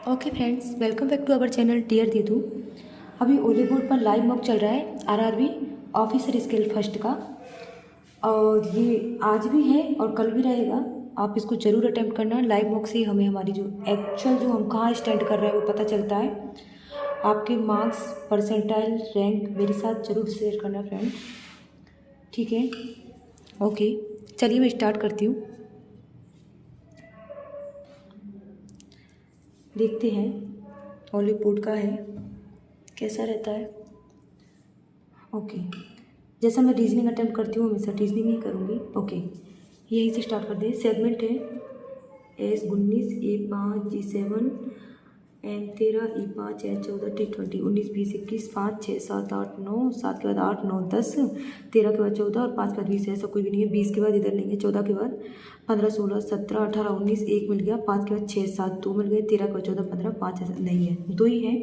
Okay friends, welcome back to our channel dear Didu. अभी ओले board पर लाइव मॉक चल रहा है आरआरबी ऑफिसर स्केल फर्स्ट का, और ये आज भी है और कल भी रहेगा। आप इसको ज़रूर अटेम्प्ट करना। लाइव मॉक से हमें हमारी जो एक्चुअल जो हम कहाँ स्टैंड कर रहे हैं वो पता चलता है। आपके मार्क्स, परसेंटाइल, रैंक मेरे साथ ज़रूर शेयर करना फ्रेंड, ठीक है? ओके, चलिए मैं स्टार्ट करती हूँ। देखते हैं ओले बोर्ड का है कैसा रहता है। ओके, जैसा मैं रीजनिंग अटेम्प्ट करती हूँ हमेशा रीजनिंग ही करूँगी। ओके, यहीं से स्टार्ट कर दें। सेगमेंट है S19, A5, G7, N13, E5, H14, T20, 19, 20, 21, 5, 6, 7, 8, 9, 7 के बाद 8, 9, 10, 13 के बाद 14 और 5 के बाद 20 है। ऐसा कोई भी नहीं है। 20 के बाद इधर नहीं है, 14 के बाद 15, 16, 17, 18, 19, 1 मिल गया, 5 के बाद 6, 7, 2 मिल गए, 13 के बाद 14, 15, 5 ऐसा नहीं है, 2 ही है।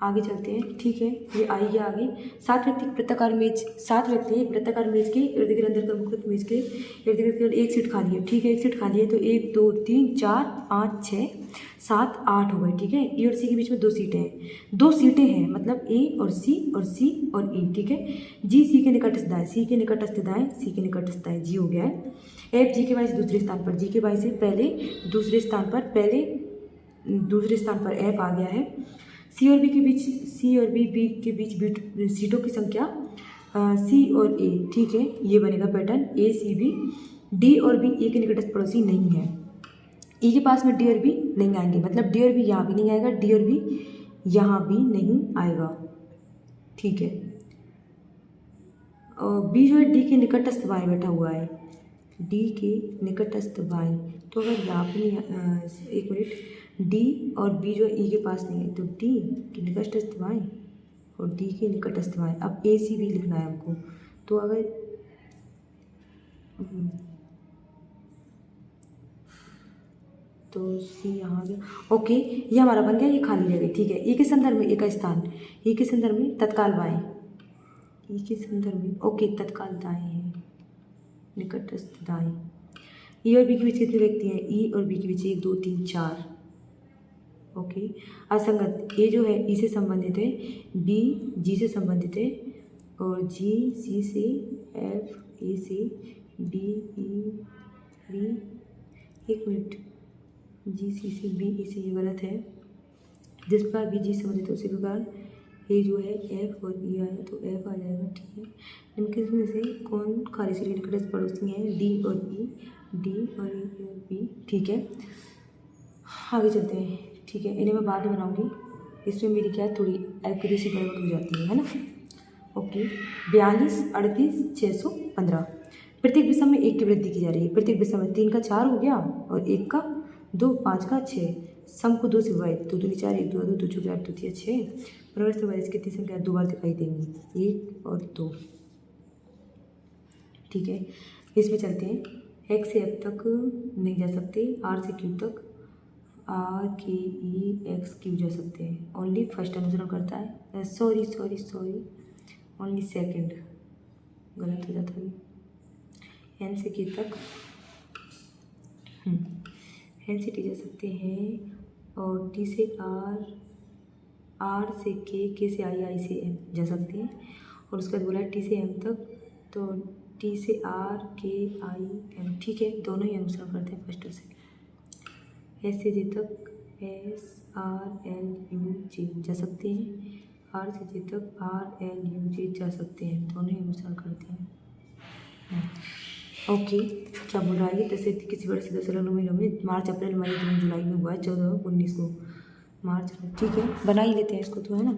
आगे चलते हैं, ठीक है? ये आइए आगे। 7 व्यक्ति वृत्ताकार मेज, 7 व्यक्ति एक वृत्ताकार मेज के इर्द गिर्द अंदर मुक्त मेज के इर्द गिर्द केवल एक सीट खाली है, ठीक है? एक सीट खाली है तो 1, 2, 3, 4, 5, 6, 7, 8 हो गए, ठीक है? ए और सी के बीच में 2 सीटें हैं, 2 सीटें हैं मतलब ए और सी और सी और ई, ठीक है? जी सी के निकटस्थ दाएं, सी के निकटस्थ दाएं, सी के निकटस्थ दाएं, जी हो गया है। एफ जी के बाई से दूसरे स्थान पर, जी के बाई से पहले दूसरे स्थान पर, पहले दूसरे स्थान पर एफ आ गया है। सी और बी के बीच, सी और बी के बीच सीटों की संख्या सी और ए, ठीक है? ये बनेगा पैटर्न ए सी बी। डी और बी ए के निकटस्थ पड़ोसी नहीं है। ई के पास में डी और बी नहीं आएंगे, मतलब डी और बी यहाँ भी नहीं आएगा, डी और बी यहाँ भी नहीं आएगा, ठीक है? और बी जो है डी के निकटस्थ बाएं बैठा हुआ है, डी के निकटस्थ बाएं, तो अगर यहाँ पे नहीं, एक मिनट, डी और बी जो ई के पास नहीं है तो डी के निकटस्थ बाएं और डी के निकटस्थ बाएं। अब ए सी बी लिखना है हमको, तो अगर तो सी यहाँ गया। ओके, ये हमारा बन गया, ये खाली रह गई, ठीक है? ई के संदर्भ में ए का स्थान, ई के संदर्भ में तत्काल बाएं, ई के संदर्भ में ओके तत्काल दाएं है, निकटस्थ दाएं। ई और बी के बीच कितने व्यक्ति हैं? ई और बी के बीच 1, 2, 3, 4, ओके। असंगत, ए जो है ई से संबंधित है, बी जी से संबंधित है, और जी सी से, एफ ए से, डी ई बी, एक मिनट, जी सी से, बी ई से, ये गलत है। जिस प्रकार बी जी संबंधित है उसी प्रकार ए जो है एफ और ई आया तो एफ आ जाएगा, ठीक है? इनके में से कौन खाली सीट के निकटस्थ पड़ोसी हैं? डी और ई, डी और ई और बी, ठीक है? आगे चलते हैं, ठीक है? इन्हें मैं बाद में बनाऊंगी, इसमें मेरी क्या थोड़ी एक्यूरेसी गड़बड़ हो जाती है ना? ओके, 42, 38, 615। प्रत्येक विषम में 1 की वृद्धि की जा रही है। प्रत्येक विषम में 3 का 4 हो गया और 1 का 2, 5 का 6, सम को 2 से विभाजित, 2 दूनी 4, 1 2 2 2 चौके 8 2 3 6, प्रवर्ग से विभाजित कितनी संख्या 2 बार दिखाई देंगी? 1 और 2, ठीक है? इसमें चलते हैं। एक्स से एफ तक नहीं जा सकते, आर से क्यू तक, आर के ई एक्स क्यू जा सकते हैं, ओनली फर्स्ट अनुसरण करता है, सॉरी ओनली सेकंड, गलत हो जाता है। एन से के तक, एन से टी जा सकते हैं, और टी से आर, आर से के से आई, आई से एम जा सकते हैं, और उसके बाद बोला टी से एम तक, तो टी से आर के आई एम, ठीक है? दोनों ही अनुसरण करते हैं फर्स्ट और सेकंड। एस से जे तक, एस आर एल यू जे जा सकते हैं, आर से जे तक आर एल यू जे जा सकते हैं, दोनों ही अनुसरण करते हैं। ओके, क्या बोल रहा है? 10 से किसी बड़े से 10 महीनों में मार्च, अप्रैल, मई, जून, जुलाई में हुआ है, 14, 19 को मार्च, ठीक है? बना ही लेते हैं इसको तो, है ना?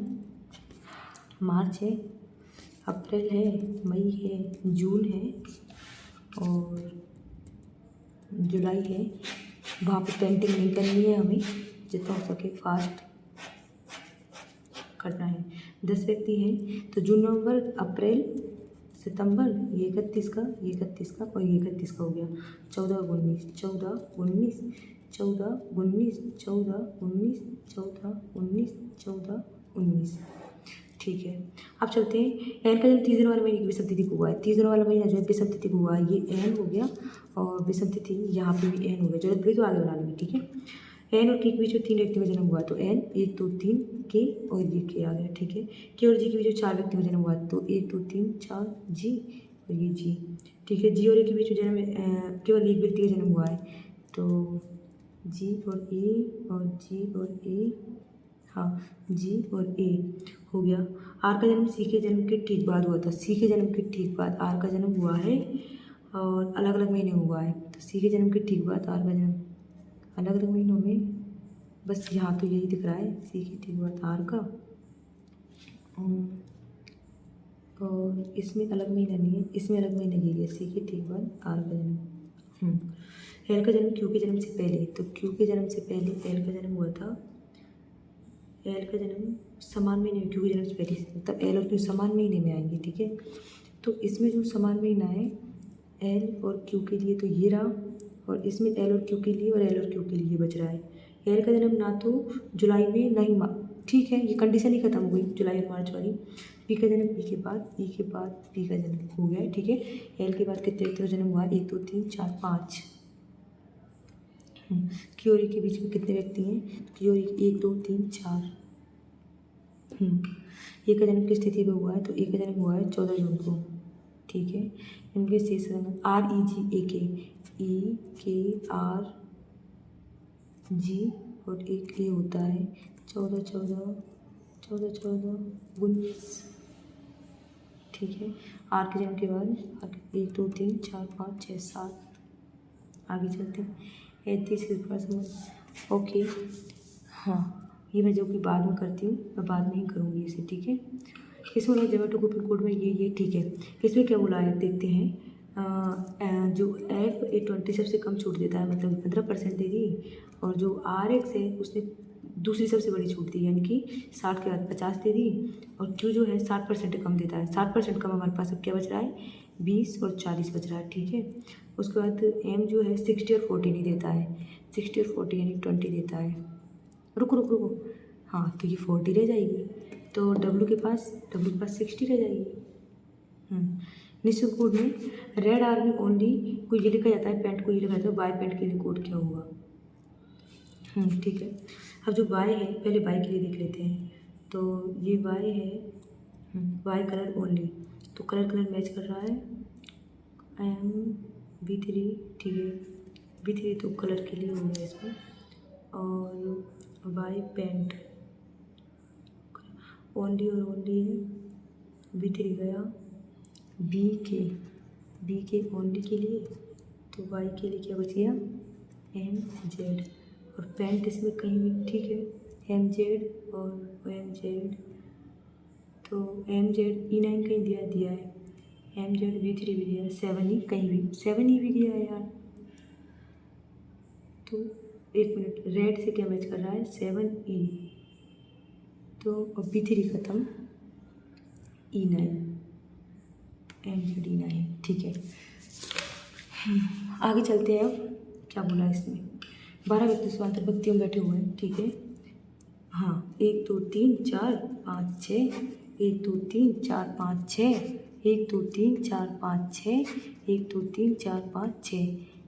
मार्च है, अप्रैल है, मई है, जून है और जुलाई है। वहाँ पे पेंटिंग नहीं करनी है हमें, जितना हो सके फास्ट करना है। 10 व्यक्ति हैं तो जून, नवंबर, अप्रैल, सितंबर, ये 31 का, ये 31 का और ये 31 का हो गया। 14, 19, 14, 19, 14, 19, 14, 19, 14, 19, 14, 19, ठीक है? अब चलते हैं। एन का जन्म 30 दिन वाले महीने की विषम तिथि को हुआ है। 30 दिन वाला महीना जो है विषम तिथि को हुआ है, ये एन हो गया, और विषम तिथि यहाँ पे भी एन हो गया। जरूरत पड़ी तो आगे बना लेंगे, ठीक है? एन और के बीच में 3 व्यक्तियों का जन्म हुआ तो एन, 1 2 3 के और ये के आ गया, ठीक है। के और जी के बीच में 4 व्यक्तियों का जन्म हुआ तो 1 2 3 4 जी और ये जी, ठीक है। जी और ए के बीच में जन्म केवल एक व्यक्ति का जन्म हुआ है तो जी और ए और जी और ए, हाँ जी और ए हो गया। आर का जन्म सी के जन्म के ठीक बाद हुआ था, सी के जन्म के ठीक बाद आर का जन्म हुआ है और अलग अलग महीने हुआ है तो सी के जन्म के ठीक बाद आर का जन्म अलग अलग महीनों में, बस यहाँ तो यही दिख रहा है सी के ठीक बाद आर का, और इसमें अलग महीना नहीं है, इसमें अलग महीना यही है सी के ठीक बाद आर का जन्म। एल का जन्म क्यू के जन्म से पहले, तो क्यू के जन्म से पहले एल का जन्म हुआ था, एल का जन्म समान महीने में क्यू के जन्म से पहले, मतलब एल और क्यू समान महीने में आएंगे, ठीक है। तो इसमें जो समान महीना है एल और क्यू के लिए तो ये रहा, और इसमें एल और क्यू के लिए और एल और क्यू के लिए बच रहा है। एल का जन्म ना तो जुलाई में ना ही ठीक है, ये कंडीशन ही खत्म हो गई जुलाई और मार्च वाली। पी का जन्म ई के बाद, ई के बाद पी का जन्म हो गया है, ठीक है। एल के बाद कितने व्यक्तियों का जन्म हुआ, 1 2 3 4 5। क्यू और ई के बीच में कितने व्यक्ति हैं, क्यू और ई 1 2 3 4। ए का जन्म किस तिथि पे हुआ है, तो ए का जन्म हुआ है 14 जून को, ठीक है। इनके शेष आर ई जी ए के आर जी और एक ए होता है 14 14 14 14 19, ठीक है। आर के जन्म के बाद 1 2 3 4 5 6 7 आगे चलते हैं। ओके, हाँ ये मैं जो कि बाद में करती हूँ, मैं बाद में ही करूँगी इसे, ठीक है। इसमें बोला जोमेटो कूपन कोड में ये ठीक है। इसमें क्या बोला है देखते हैं। जो एफ ए 20 सबसे कम छूट देता है, मतलब 15% दे दी, और जो आर एक्स है उसने दूसरी सबसे बड़ी छूट दी, यानी कि 60 के बाद 50 दे दी, और क्यू जो है 60% कम देता है। 60% कम हमारे पास अब क्या बच रहा है, 20 और 40 बच रहा है, ठीक है। उसके बाद एम जो है 60 और 40 नहीं देता है, 60 और 40 यानी 20 देता है। रुको, हाँ तो ये 40 रह जाएगी, तो डब्लू के पास 60 रह जाएगी। निश्चित कोड में रेड आर्मी ओनली को ये लिखा जाता है, पैंट को ये लिखा जाता है, वाई पैंट के लिए कोड क्या होगा, ठीक है। अब जो वाई है पहले वाई के लिए देख लेते हैं, तो ये वाई है, वाई कलर ओनली, तो कलर मैच कर रहा है V3, ठीक है। V3 तो कलर के लिए हो गया इसमें, और वाई पेंट ओनली और ओनली है, V3 गया, बी के ओनली के लिए, तो वाई के लिए क्या बच गया MZ, और पेंट इसमें कहीं भी, ठीक है, MZ और MZ, तो MZ E9 कहीं दिया है, MZ V3 भी दिया है, 7E कहीं भी 7E भी दिया है यार। तो एक मिनट, रेड से क्या मैच कर रहा है 7E, तो और B3 खत्म, E9 MZ E9, ठीक है। आगे चलते हैं। अब क्या बोला इसमें, 12 व्यक्ति समांतर पंक्तियों में बैठे हुए हैं, ठीक है। हाँ 1 2 3 4 5 6, 1 2 3 4 5 6, 1 2 3 4 5 6, 1 2 3 4 5 6।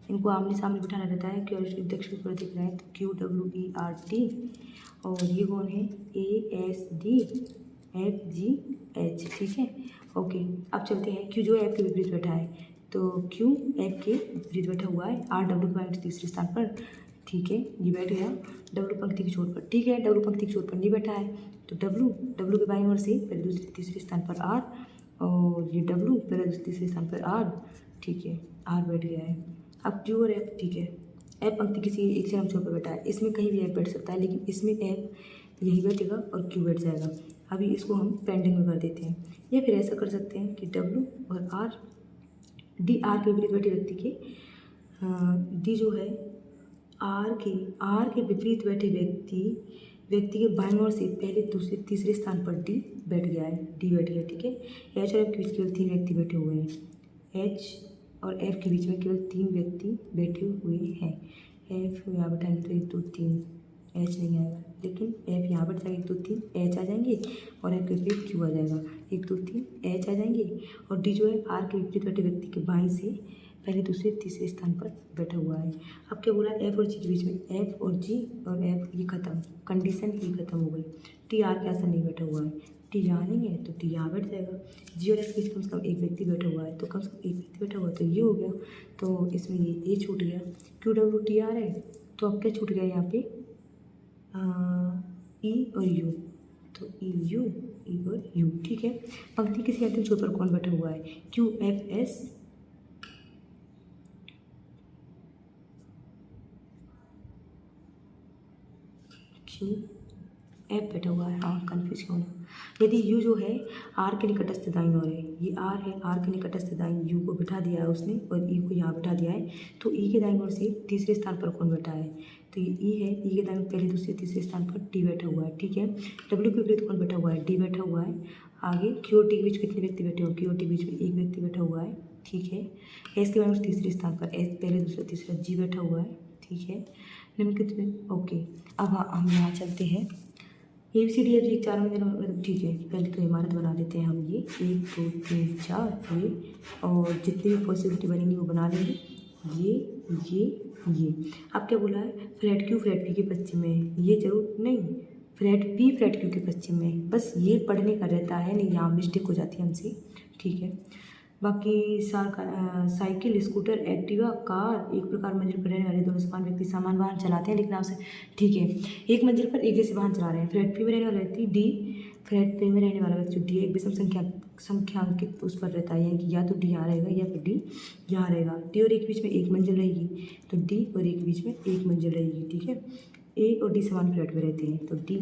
इनको आमने सामने बिठाना रहता है, क्यू दक्षिण पर दिख रहा है तो QWERT, और ये कौन है ASDFGH, ठीक है। ओके, अब चलते हैं। क्यू जो है एफ के विपरीत बैठा है, तो क्यू एफ के विपरीत बैठा हुआ है, आर डब्ल्यू पॉइंट तीसरे स्थान पर, ठीक है। ये बैठ गया डब्ल्यू पंक्ति की छोर पर, ठीक है। डब्ल्यू पंक्ति की छोर पर नहीं बैठा है, तो डब्ल्यू के बाईं ओर से पहले दूसरे तीसरे स्थान पर आर, और ये डब्ल्यू पहले दूसरे तीसरे स्थान पर आर, ठीक है। आर बैठ गया है। अब क्यू और एफ, ठीक है। एफ पंक्ति किसी एक से हम छोर पर बैठा है, इसमें कहीं भी एफ बैठ सकता है, लेकिन इसमें एफ यही बैठेगा और क्यू बैठ जाएगा। अभी इसको हम पेंडिंग में कर देते हैं, या फिर ऐसा कर सकते हैं कि डब्ल्यू और आर, डी आर के विपरीत बैठे व्यक्ति के, डी जो है आर के विपरीत बैठे व्यक्ति के बाईं ओर से पहले दूसरे तीसरे स्थान पर डी बैठ गया है, डी बैठ गया, ठीक है। एच और एफ के बीच केवल 3 व्यक्ति बैठे हुए हैं, एच और एफ के बीच में केवल 3 व्यक्ति बैठे हुए हैं। एफ यहाँ बैठाएंगे तो 1 2 3 एच नहीं आएगा, लेकिन एफ यहाँ बैठ जाएगा 1 2 3 एच आ जाएंगे, और एफ के विपरीत क्यू आ जाएगा 1 2 3 एच आ जाएंगे, और डी जो है आर के विपरीत बैठे व्यक्ति के बाईं से पहले दूसरे तीसरे स्थान पर बैठा हुआ है। अब क्या बोला, एफ और जी के बीच में, एफ और जी और एफ ये खत्म, कंडीशन ये खत्म हो गई। टी आर के आसपास नहीं बैठा हुआ है, टी यहाँ नहीं है तो टी यहाँ बैठ जाएगा। जी और एफ के बीच कम से कम एक व्यक्ति बैठा हुआ है, तो कम से कम एक व्यक्ति बैठा हुआ है तो ये हो गया। तो इसमें ये ए छूट गया, क्यू डब्ल्यू टी आर है, तो अब क्या छूट गया यहाँ पे, ई और यू, तो ई यू, ई और यू, ठीक है। पंक्ति किसी अंतिम छोर पर कौन बैठा हुआ है, Q F S, Q F बैठा हुआ है, हाँ कन्फ्यूज क्यों होना। यदि यू जो है आर के निकटस्थ दाईं ओर है, ये आर है, आर के निकटस्थ दाईं, यू को बिठा दिया है उसने और ई को यहाँ बिठा दिया है, तो ई के दाईं ओर से तीसरे स्थान पर कौन बैठा है, तो ये ई है, ई के दाईं ओर पहले दूसरे तीसरे स्थान पर टी बैठा हुआ है, ठीक है। डब्ल्यू के विपरीत कौन बैठा हुआ है, डी बैठा हुआ है। आगे क्यू और टी के बीच कितने व्यक्ति बैठे हुए, क्यू और टी के बीच में एक व्यक्ति बैठा हुआ है, ठीक है। एस के दाईं ओर तीसरे स्थान पर एस पहले दूसरा तीसरा जी बैठा हुआ है, ठीक है। निम्नलिखित में ओके। अब हम यहाँ चलते हैं, A B C D F G 4 मंजिल, ठीक है। पहले तो इमारत बना लेते हैं हम, ये 1 2 3 4 ये, और जितनी भी पॉसिबिलिटी बनेंगी वो बना लेंगे, ये। अब क्या बोला है, फ्लैट क्यू फ्लैट पी के पश्चिम में, ये जरूर नहीं, फ्लैट पी फ्लैट क्यू के पश्चिम में, बस ये पढ़ने का रहता है, नहीं यहाँ मिस्टेक हो जाती है हमसे, ठीक है। बाकी साइकिल, स्कूटर, एक्टिवा, कार एक प्रकार मंजिल पर रहने वाले दोनों समान व्यक्ति समान वाहन चलाते हैं, लेकिन आपसे ठीक है, एक मंजिल पर एक जैसे वाहन चला रहे हैं। फ्लैट पी में रहने वाला व्यक्ति डी, फ्लैट पी में रहने वाला व्यक्ति डी एक विषम संख्यांकित उस पर रहता है, कि या तो डी यहाँ रहेगा या फिर डी यहाँ रहेगा। डी और ए के बीच में एक मंजिल रहेगी, तो डी और ए के बीच में एक मंजिल रहेगी, ठीक है। ए और डी समान फ्लैट में रहते हैं, तो डी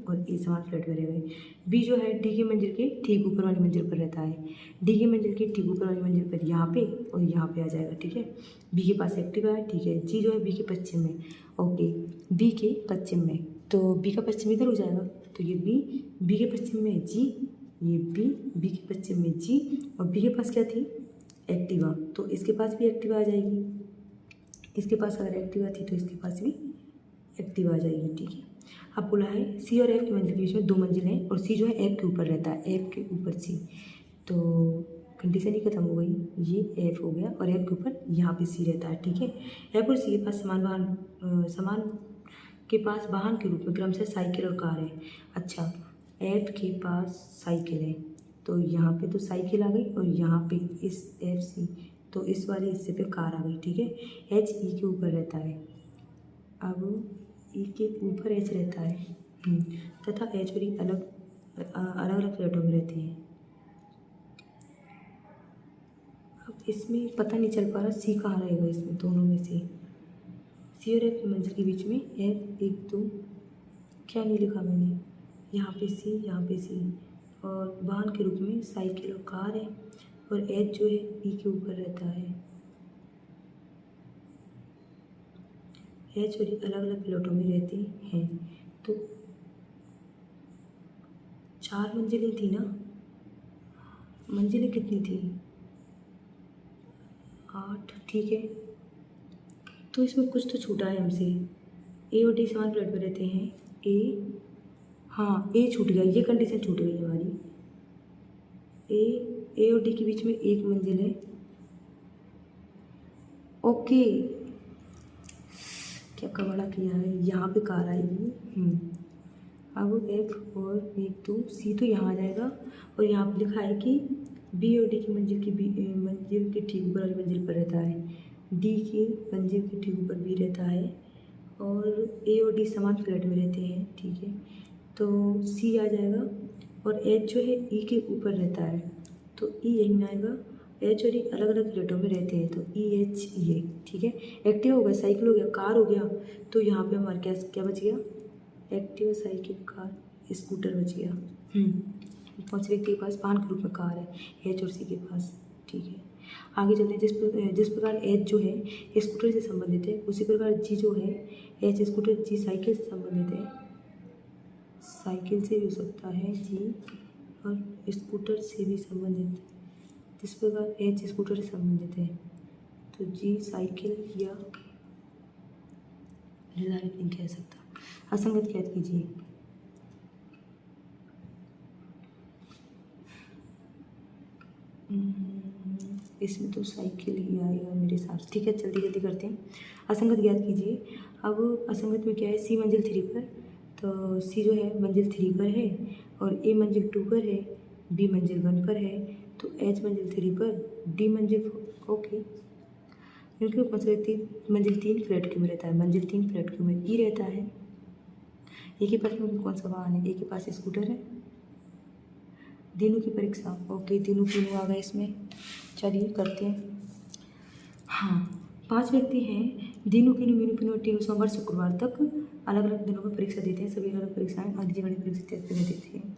और ए समान फ्लैट में रह गए। बी जो है डी की मंजिल के ठीक ऊपर वाली मंजिल पर रहता है, डी की मंजिल के ठीक ऊपर वाली मंजिल पर यहाँ पे और यहाँ पे आ जाएगा, ठीक है। बी के पास एक्टिवा है, ठीक है। जी जो है बी के पश्चिम में, ओके, बी के पश्चिम में, तो बी का पश्चिम इधर हो जाएगा, तो ये बी के पश्चिम में जी, ये बी के पश्चिम में जी, और बी के पास क्या थी, एक्टिवा, तो इसके पास भी एक्टिवा आ जाएगी। इसके पास अगर एक्टिवा थी तो इसके पास भी एक्टिवा आ जाएगी, ठीक है। अब बोला है सी और एफ की मंजिल के बीच में 2 मंजिल हैं और सी जो है एफ के ऊपर रहता है, एफ के ऊपर सी, तो कंडीशन ही खत्म हो गई, ये एफ हो गया और एफ के ऊपर यहाँ पे सी रहता है, ठीक है। एफ और सी के पास समान के पास वाहन के रूप में क्रमशः साइकिल और कार है। अच्छा, एफ के पास साइकिल है, तो यहाँ पे तो साइकिल आ गई और यहाँ पे इस एफ सी, तो इस वाले हिस्से पे कार आ गई, ठीक है। एच ई के ऊपर रहता है, अब ई के ऊपर एच रहता है, तथा एच और ई अलग अलग फ्लैटों में रहते हैं। अब इसमें पता नहीं चल पा रहा सी कहाँ रहेगा इसमें दोनों में से। सी और एफ की मंजिल के बीच में एफ 1 2, क्या नहीं लिखा मैंने, यहाँ पे सी, यहाँ पे सी, और वाहन के रूप में साइकिल और कार है, और एच जो है ई के ऊपर रहता है। एच और ई अलग अलग प्लॉटों में रहते हैं, तो 4 मंजिलें थी ना, मंजिलें कितनी थी, 8, ठीक है। तो इसमें कुछ तो छूटा है हमसे, ए और डी समान फ्लैट पर रहते हैं, ए, हाँ ए छूट गया, ये कंडीशन छूट गई हमारी। ए और डी के बीच में एक मंजिल है, ओके, क्या कबाड़ा किया है, यहाँ पे कार आएगी। अब एफ और 1 2 सी तो यहाँ आ जाएगा, और यहाँ पे लिखा है कि बी और डी की मंजिल के ठीक ऊपर वाली मंजिल पर रहता है, डी की मंजिल के ठीक ऊपर बी रहता है, और ए और डी समान फ्लैट में रहते हैं, ठीक है। तो सी आ जाएगा, और एच जो है ई के ऊपर रहता है, तो ई यहीं में आएगा। एच और ई अलग अलग फ्लैटों में रहते हैं, तो ई एच ये, ठीक है। एक्टिवा हो गया, साइकिल हो गया, कार हो गया, तो यहाँ पे हमारे क्या बच गया, एक्टिवा, साइकिल, कार, स्कूटर बच गया। कौन से व्यक्ति के पास वाहन के रूप में कार है, एच और सी के पास, ठीक है। आगे चलते हैं, जिस प्रकार एच जो है स्कूटर से संबंधित है, उसी प्रकार जी जो है एच स्कूटर, जी साइकिल से संबंधित है, साइकिल से भी हो सकता है जी, और स्कूटर से भी संबंधित, जिस प्रकार एच स्कूटर से संबंधित है, तो जी साइकिल या निर्धारित नहीं कह सकता, असंगत कैद कीजिए। इसमें तो साइकिल ही आएगा मेरे हिसाब से। ठीक है, जल्दी जल्दी करते हैं। असंगत ज्ञात कीजिए। अब असंगत में क्या है, सी मंजिल 3 पर, तो सी जो है मंजिल 3 पर है और ए मंजिल 2 पर है, बी मंजिल 1 पर है, तो एच मंजिल 3 पर, डी मंजिल ओके। क्योंकि मंजिल 3 फ्लैट क्यों में रहता है, मंजिल 3 फ्लैट क्यों में ई रहता है। ए के पास में कौन सा वाहन है, ए के पास स्कूटर है। दिनों की परीक्षा, ओके, दिनों तीनों आ गए इसमें। चलिए करते हैं। हाँ, 5 व्यक्ति हैं, दिनों किन्नू मीनू किन्नू टीनू सोमवार शुक्रवार तक अलग अलग दिनों में परीक्षा देते हैं। सभी अलग अलग परीक्षाएं अंग्रेजी गणित परीक्षा देती हैं।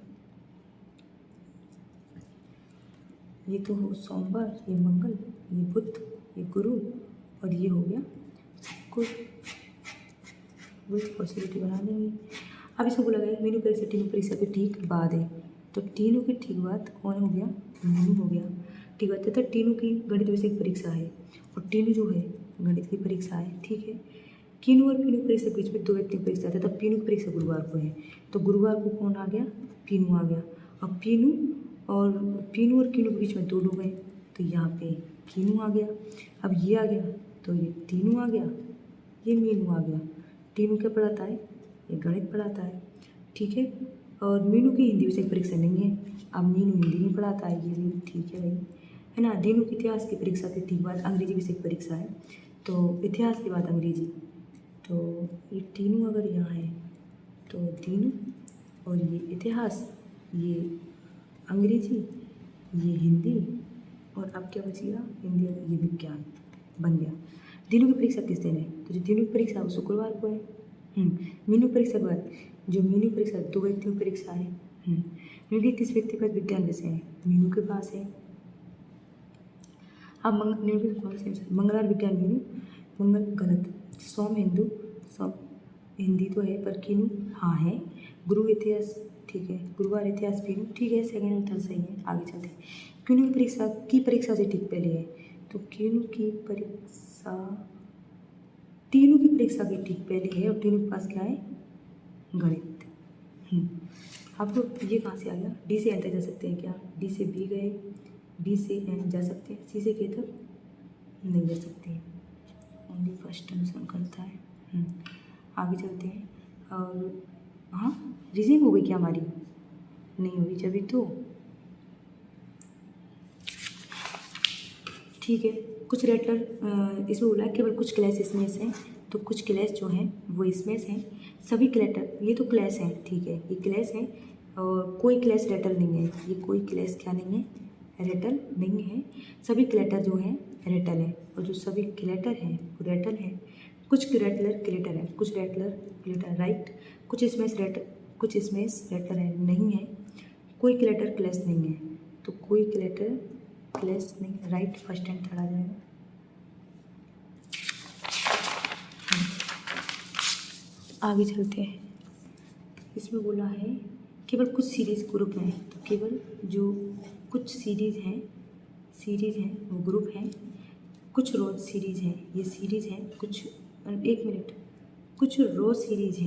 ये तो हो सोमवार, ये मंगल, ये बुध, ये गुरु और ये हो गया शुक्र। विथ पॉसिबिलिटी बना देंगे। अब इसको बोला गया मीनू परीक्षा टीनू परीक्षा के ठीक बाद है, तो टीनू के ठीक बाद कौन हो गया, मीनू हो गया। ठीक बात है, तो टीनू की गणित विषय की परीक्षा है और टीनू जो है गणित की परीक्षा है। ठीक है, कीनू और पीनू परीक्षा के बीच में 2 व्यक्ति की परीक्षा है, तब पीनू की परीक्षा गुरुवार को है, तो गुरुवार को कौन आ गया, पीनू आ गया। अब पीनू और कीनू के बीच में 2 लोग हैं, तो यहाँ पे कीनू आ गया। अब ये आ गया तो ये तीनू आ गया, ये मीनू आ गया। टीनू क्या पढ़ाता है, ये गणित पढ़ाता है। ठीक है, और मीनू की हिंदी विषय की परीक्षा नहीं है। अब मीनू हिंदी नहीं पढ़ाता है, ये भी ठीक है भाई, है ना। दिनों की इतिहास की परीक्षा के ठीक बाद अंग्रेजी विषय की परीक्षा है, तो इतिहास के बाद अंग्रेजी। तो ये तीनों अगर यहाँ है तो दिनू और ये इतिहास, ये अंग्रेजी, ये हिंदी, और अब क्या बच गया, हिंदी, ये विज्ञान बन गया। दिनों की परीक्षा किस दिन है, तो जो दिनों की परीक्षा वो शुक्रवार को है। मीनू परीक्षा के बाद जो मीनू परीक्षा 2 व्यक्तियों की परीक्षा है। मीनू के किस व्यक्ति के पास विज्ञान विषय है, मीनू के पास है। अब मीनू के कौन से मंगलवार विज्ञान मीनू, मंगल गलत, सोम हिंदू, सोम हिंदी तो है पर कीनू हाँ है। गुरु इतिहास, ठीक है, गुरुवार इतिहास कीनू, ठीक है, सेकेंड और थर्ड सही है। आगे चलते हैं। कीनू की परीक्षा से ठीक पहले है, तो कीनू की परीक्षा तीनों की परीक्षा के ठीक पहले है और तीनों के पास क्या है, गणित। आपको ये कहाँ से आ गया, डी से एन तक जा सकते हैं क्या, डी से बी गए, बी से एन जा सकते हैं, सी से के तक नहीं जा सकते, ओनली फर्स्ट अनुसरण करता है। आगे चलते हैं। और हाँ, रीजनिंग हो गई क्या हमारी, नहीं हुई जब तो। ठीक है, कुछ रेटलर इसमें बोला है केवल कुछ क्लैश इसमें से, तो कुछ क्लैश जो हैं वो इसमें से हैं। सभी क्लैटर, ये तो क्लैश हैं, ठीक है, ये क्लैश हैं और कोई क्लैश रेटल नहीं है। ये कोई क्लैश क्या नहीं है, रेटल नहीं है। सभी क्लैटर जो हैं रेटल है, और जो सभी क्लैटर हैं वो रेटल हैं। कुछ रेटलर क्लेटर है, कुछ रेटलर क्लेटर राइट, कुछ इसमें रेटलर है नहीं है। कोई क्लेटर क्लैश नहीं है, तो कोई क्लेटर क्लैश नहीं, राइट, फर्स्ट एंड थर्ड आ जाएगा। आगे चलते हैं। इसमें बोला है केवल कुछ सीरीज ग्रुप हैं, तो केवल जो कुछ सीरीज हैं वो ग्रुप हैं। कुछ रोज सीरीज हैं, ये सीरीज हैं। कुछ कुछ रो सीरीज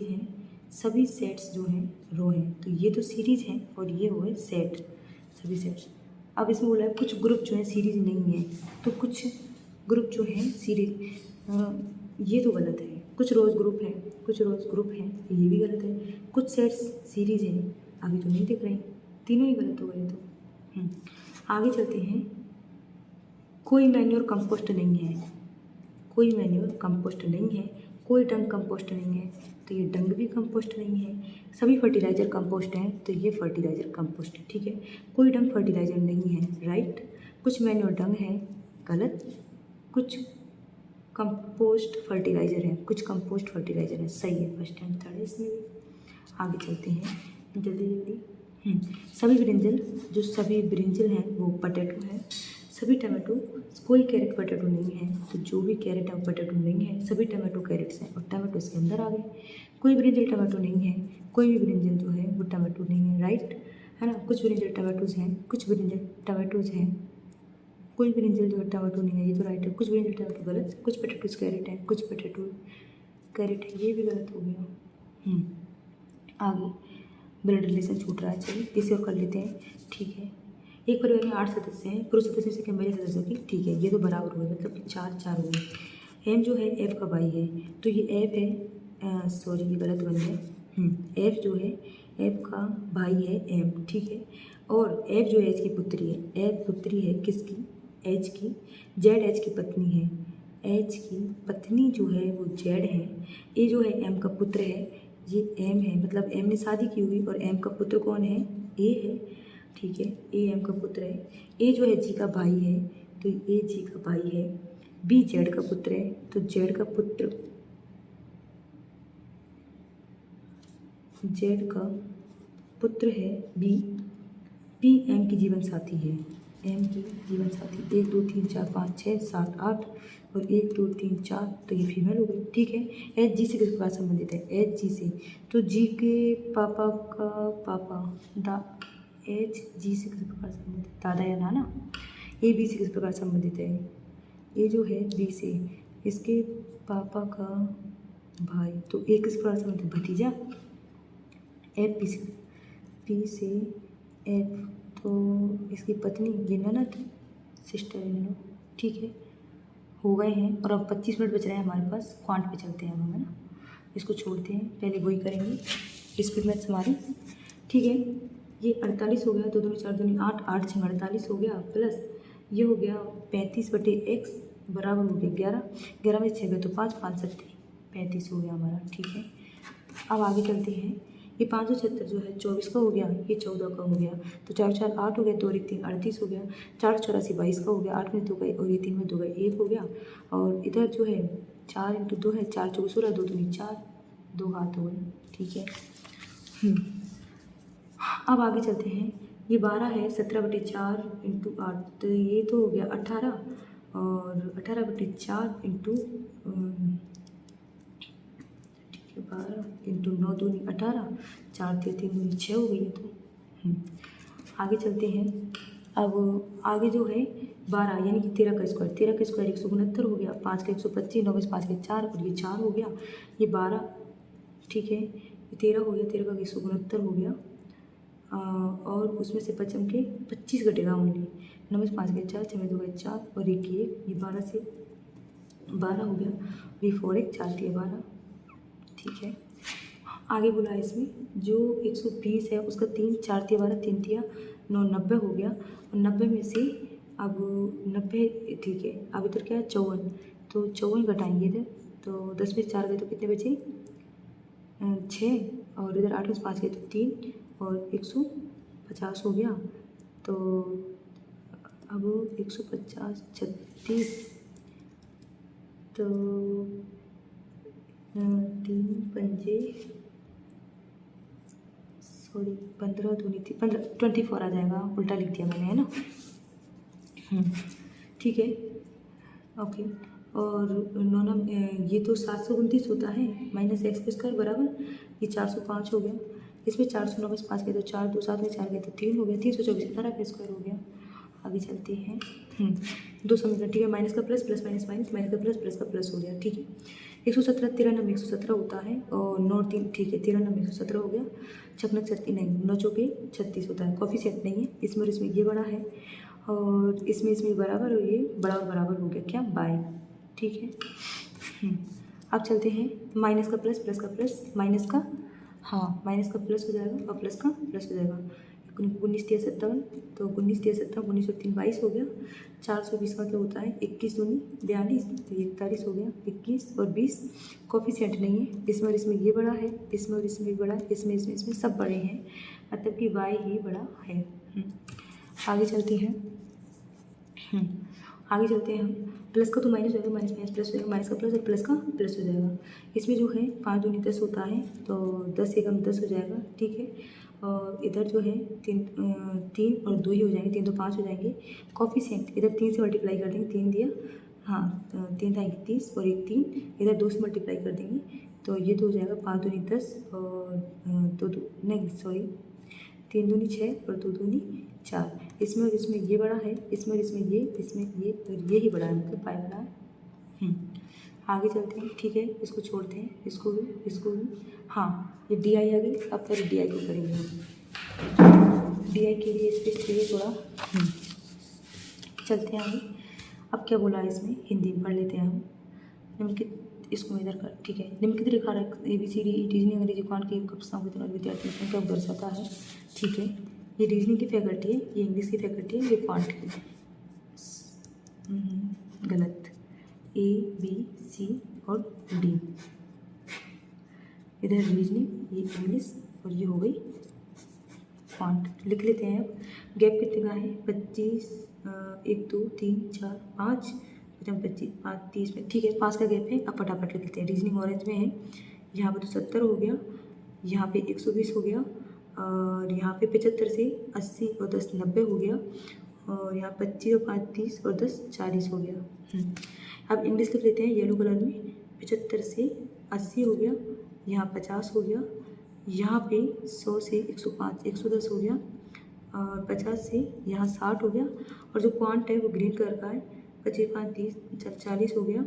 हैं, सभी सेट्स जो हैं रो हैं, तो ये तो सीरीज हैं और ये हुए सेट, सभी सेट्स। अब इसमें बोला है कुछ ग्रुप जो है सीरीज नहीं है, तो कुछ ग्रुप जो है सीरीज, ये तो गलत है। कुछ रोज ग्रुप हैं, ये भी गलत है। कुछ सेट्स सीरीज हैं, अभी तो नहीं दिख रही, तीनों ही गलत हो गए तो। आगे चलते हैं। कोई मैन्योर कंपोस्ट नहीं है, कोई डंग कंपोस्ट नहीं है, तो ये डंग भी कंपोस्ट नहीं है। सभी फर्टिलाइज़र कंपोस्ट हैं, तो ये फर्टिलाइज़र कंपोस्ट है, ठीक है। कोई डंग फर्टिलाइज़र नहीं है, राइट। कुछ मैन्योर डंग है, गलत। कुछ कंपोस्ट फर्टिलाइज़र है, सही है, फर्स्ट एंड थर्ड है इसमें भी। आगे चलते हैं जल्दी। सभी ब्रिंजल हैं वो पोटैटो है। सभी टमाटो, कोई कैरेट पोटैटो नहीं है, तो जो भी कैरेट है वो पोटैटो नहीं है। सभी टमाटो कैरेट्स हैं और टमाटो इसके अंदर आ गए। कोई ब्रिंजल टमाटो नहीं है, कोई भी ब्रिंजल जो है वो टमाटो नहीं है, राइट, है ना। कुछ ब्रिंजल टमाटोज हैं, कोई ब्रिंजल जो है टमाटो नहीं है, ये तो राइट है। कुछ ब्रिंजल टमाटो गलत, कुछ पोटैटोज कैरेट है, कुछ पोटैटो कैरेट है, ये भी गलत हो गया। आगे ब्लड रिलेशन छूट रहा है, चलिए इसे और कर लेते हैं, ठीक है। एक परिवार में 8 सदस्य हैं, पुरुष सदस्य से कम महिला सदस्यों की, ठीक है, ये तो बराबर हुए, मतलब कि 4 हो गए। एम जो है एफ का भाई है, तो ये एफ है, सॉरी ये गलत बन गया। एफ जो है एफ का भाई है एम, ठीक है। और एफ जो है एच की पुत्री है, एफ पुत्री है किसकी, एच की। जेड एच की पत्नी है, एच की पत्नी जो है वो जेड है। ए जो है एम का पुत्र है, ये एम है, मतलब एम ने शादी की हुई, और एम का पुत्र कौन है, ए है, ठीक है। ए एम का पुत्र है। ए जो है जी का भाई है, तो ए जी का भाई है। बी जेड का पुत्र है, तो जेड का पुत्र, जेड का पुत्र है बी। बी एम की जीवन साथी है, एम की जीवन साथी। 1 2 3 4 5 6 7 8 और 1 2 3 4, तो ये फीमेल हो गई, ठीक है। एच जी से किस प्रकार संबंधित है, एच जी से, तो जी के पापा का पापा एच जी से किस प्रकार संबंधित है, दादा या नाना। ए बी से किस प्रकार संबंधित है, ए जो है बी से, इसके पापा का भाई, तो ए किस प्रकार संबंधित है, भतीजा। एफ पी से एफ, तो इसकी पत्नी ये ननद, सिस्टर इन लॉ, ठीक है, हो गए हैं। और अब 25 मिनट बच रहे हैं हमारे पास, क्वांट पे चलते हैं हम, है ना। इसको छोड़ते हैं, पहले वही करेंगे स्पीड मैथ्स हमारी, ठीक है। ये 48 हो गया, 2 दूनी 4 दूनी 8, 8 6 48 हो गया, प्लस ये हो गया 35/x बराबर हो गया 11, 11 में 6 गए तो 5, 5 7 35 हो गया हमारा, ठीक है। अब आगे चलते हैं। ये 576 जो है 24 का हो गया, ये 14 का हो गया, तो 4 4 8 हो गया, 2 और 1 3 38 हो गया। 4 84 22 का हो गया, 8 में 2 गए और ये 3 में 2 गए 1 हो गया। और इधर जो है 4 × 2 है, 4 4 16, 2 दूनी 4, 2 हाथ हो गए, ठीक है। अब आगे चलते हैं। ये 12 है, 17/4 × 8, तो ये तो हो गया 18, और 18/4 इंटू 12 × 9 दूनी 18, 4 3 3 दूनी 6 हो गई है, तो आगे चलते हैं। अब आगे जो है 12 यानी कि 13 का स्क्वायर, 13 का स्क्वायर 169 हो गया, 5 का 125, 9 में 5 के 4 और ये 4 हो गया। ये 12, ठीक है, ये 13 हो गया, 13 का 169 हो गया, और उसमें से बचम के 25 घटेगा ओनली। 9 में 5 के 4, 6 में 2 के 4 और 1 की 1, ये 12 से 12 हो गया, और ये 4 1 4 3 12, ठीक है। आगे बोला है इसमें जो 120 है उसका 3 4 3 12 3 3 9 90 हो गया, और 90 में से अब 90, ठीक है। अब इधर क्या है 54, तो 54 घटाएंगे इधर, तो 10 में 4 गए तो कितने बचे 6, और इधर 8 में 5 गए तो 3 और 150 हो गया। तो अब 150 36, तो 3 पंजे, सॉरी 15 दूनी थी 15, 24 आ जाएगा, उल्टा लिख दिया मैंने, है ना। ठीक है, ओके। और नौना ये तो 729 होता है, -x² बराबर ये 405 हो गया। इसमें 409 में 5 गए तो 4, 2 7 में 4 गए तो 3 हो गया, 324 18 का स्क्वायर हो गया। आगे चलते हैं। 2 समीकरण, ठीक है। माइनस का plus, plus minus minus, minus का प्लस, प्लस का प्लस हो गया, ठीक है। 117 13 नंबर 117 होता है, और 9 3, ठीक है, 13 नंबर 117 हो गया। छकनक 36 नहीं, 9 चौके 36 होता है, कॉफिशिएंट नहीं है इसमें, और इसमें ये बड़ा है, और इसमें बराबर, और ये बड़ा और बराबर हो गया क्या, बाय, ठीक है। अब चलते हैं। माइनस का प्लस, प्लस का प्लस, माइनस का, हाँ माइनस का प्लस हो जाएगा और प्लस का प्लस हो जाएगा। 19 3 57, तो 19 3 57, 19 और 3 22 हो गया। 420 का क्या होता है, 21 दूनी 42, तो 41 हो गया। 21 और 20 कॉफिशिएंट नहीं है, इसमें और इसमें ये बड़ा है, इसमें और इसमें भी बड़ा है, इसमें इसमें सब बड़े हैं, मतलब कि y ही बड़ा है। आगे चलते हैं। आगे चलते हैं हम। प्लस का तो माइनस हो जाएगा, माइनस माइनस प्लस हो जाएगा, माइनस का प्लस और प्लस का प्लस हो जाएगा। इसमें जो है 5 दूनी 10 होता है, तो 10 एकम 10 हो जाएगा, ठीक है। और इधर जो है 3 और 2 ही हो जाएंगे, 3 तो 5 हो जाएंगे। कॉफिशिएंट इधर 3 से मल्टीप्लाई कर देंगे, 3 दिया, हाँ 3 था 31 और 1 3, इधर 2 से मल्टीप्लाई कर देंगे, तो ये तो हो जाएगा 5 दूनी 10 और 2 नहीं सॉरी 3 दूनी 6 और 2 दूनी 4। इसमें और इसमें ये बड़ा है, इसमें और इसमें ये, इसमें ये और ये ही बड़ा है, मतलब 5 बड़ा है। आगे चलते हैं, ठीक है, इसको छोड़ते हैं, इसको भी, हाँ ये डी आई आ गई। अब पहले डी आई को करेंगे हम। DI के लिए स्पेस चाहिए थोड़ा। चलते हैं आगे। अब क्या बोला है इसमें, हिंदी में पढ़ लेते हैं हम। निम्नलिखित, इसको इधर कर, ठीक है। निम्नलिखित रेखा ABCD रीजनिंग अंग्रेजी कांड की कक्षाओं के दौरान विद्यार्थियों की संख्या को दर्शाता है, ठीक है। ये रीजनिंग की फैकल्टी है, ये इंग्लिश की फैकल्टी है, ये क्वांट की। गलत। A B C और D, इधर रीजनिंग, ये इंग्लिश और ये हो गई क्वांट। लिख लेते हैं अब। गैप कितने का है, 25, 1 2 3 4 5, 25 5 30 में, ठीक है। 5 का गैप है। अब फटाफट लिख लेते हैं। रीजनिंग ऑरेंज में है, यहाँ पे तो 70 हो गया, यहाँ पे 120 हो गया, और यहाँ पे 75 से 80 और 10 90 हो गया, और यहाँ 25 और 5 30 और 10 40 हो गया। अब इंग्लिश लिख लेते हैं येलो कलर में। 75 से 80 हो गया, यहाँ 50 हो गया, यहाँ पे 100 से 105 110 हो गया, और 50 से यहाँ 60 हो गया, और जो क्वांट है वो ग्रीन कलर का है। 25 5 30 40 हो गया,